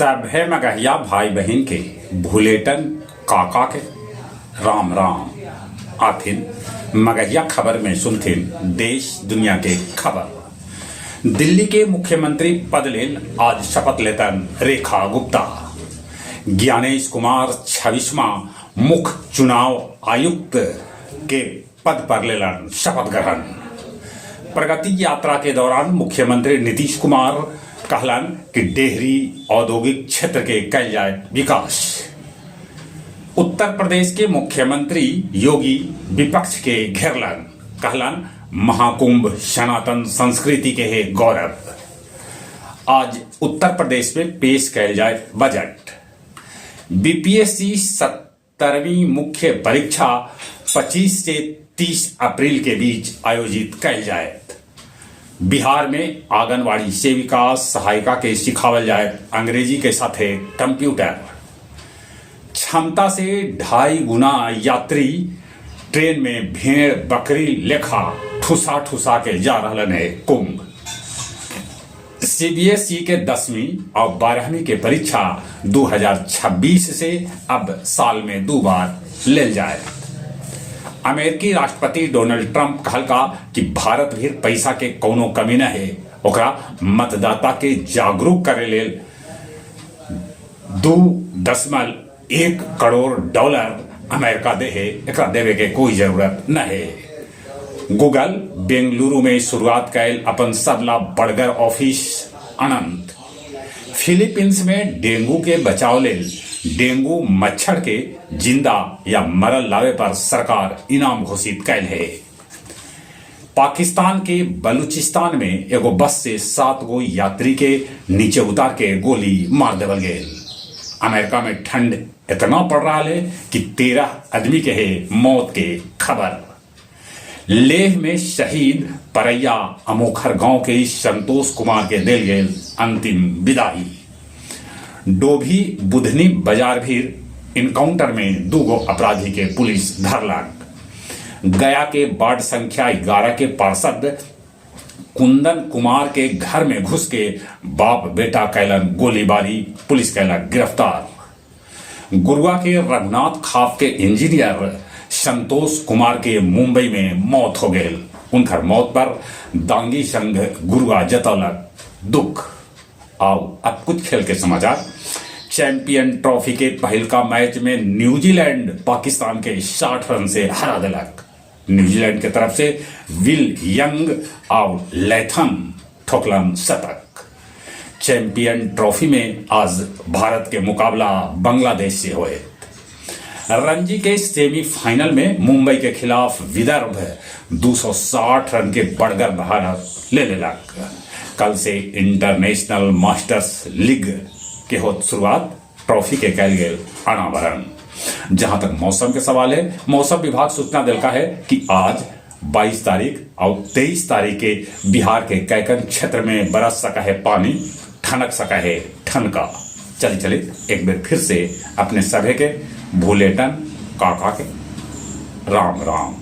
सभे मगहिया भाई बहन के भूलेटन काका के राम राम आथिन। मगहिया खबर में सुनथिन देश दुनिया के खबर। दिल्ली के मुख्यमंत्री पद लेल आज शपथ लेतन रेखा गुप्ता। ज्ञानेश कुमार 26वां मुख्य चुनाव आयुक्त के पद पर लेलन शपथ ग्रहण। प्रगति यात्रा के दौरान मुख्यमंत्री नीतीश कुमार कहलन कि डेहरी औद्योगिक क्षेत्र के कल जाए विकास। उत्तर प्रदेश के मुख्यमंत्री योगी विपक्ष के घेरलन, कहलन महाकुंभ सनातन संस्कृति के है गौरव। आज उत्तर प्रदेश में पेश कैल जाए बजट। बीपीएससी 17वीं मुख्य परीक्षा 25 से 30 अप्रैल के बीच आयोजित कैल जाए। बिहार में आंगनवाड़ी सेविका सहायिका के सिखावल जाए अंग्रेजी के साथे कंप्यूटर। क्षमता से 2.5 गुना यात्री ट्रेन में भेड़ बकरी लेखा ठुसा ठुसा के जा रहलन है कुंभ। सीबीएसई के 10वीं और 12वीं के परीक्षा 2026 से अब साल में 2 बार लेल जाए। अमेरिकी राष्ट्रपति डोनाल्ड ट्रंप कहलका कि भारत भी पैसा के कोनो कमी न है, ओकरा मतदाता के जागरूक करे लेल $2.1 करोड़ अमेरिका दे है, एकरा देवे के कोई जरूरत न है। गूगल बेंगलुरु में शुरुआत कैल अपन सबला बड़गर ऑफिस अनंत। फिलीपींस में डेंगू के बचाव लेल डेंगू मच्छर के जिंदा या मरल लावे पर सरकार इनाम घोषित कैल है। पाकिस्तान के बलूचिस्तान में एगो बस से 7 गो यात्री के नीचे उतार के गोली मार देवल गेल। अमेरिका में ठंड इतना पड़ रहा है कि 13 आदमी के है मौत के खबर। लेह में शहीद परैया अमोखर गांव के संतोष कुमार के दिल गेल अंतिम विदाई। डोभी बुधनी बाजार भीड़ इनकाउंटर में 2 गो अपराधी के पुलिस धरलक। गया के वार्ड संख्या 11 के पार्षद कुंदन कुमार के घर में घुस के बाप बेटा कैलन गोलीबारी, पुलिस कैलक गिरफ्तार। गुरुआ के रघुनाथ खाप के इंजीनियर संतोष कुमार के मुंबई में मौत हो गई। उनकर मौत पर दांगी संघ गुरुआ जतौलक दुख। आओ अब कुछ खेल के समाचार। चैंपियन ट्रॉफी के पहल का मैच में न्यूजीलैंड पाकिस्तान के 60 रन से हरा दिलक। न्यूजीलैंड की तरफ से विल यंग और लैथम ठोकलन शतक। चैंपियन ट्रॉफी में आज भारत के मुकाबला बांग्लादेश से हुए। रणजी के सेमीफाइनल में मुंबई के खिलाफ विदर्भ 260 रन के बढ़कर भारत ले लेलक। कल से इंटरनेशनल मास्टर्स लीग के होत शुरुआत, ट्रॉफी के कैल गेल अनावरण। जहां तक मौसम के सवाल है, मौसम विभाग सूचना दिलका है कि आज 22 तारीख और 23 तारीख के बिहार के कैकन क्षेत्र में बरस सका है पानी, ठनक सका है ठनका। चले एक बार फिर से अपने सभी के भूलेटन काका के राम राम।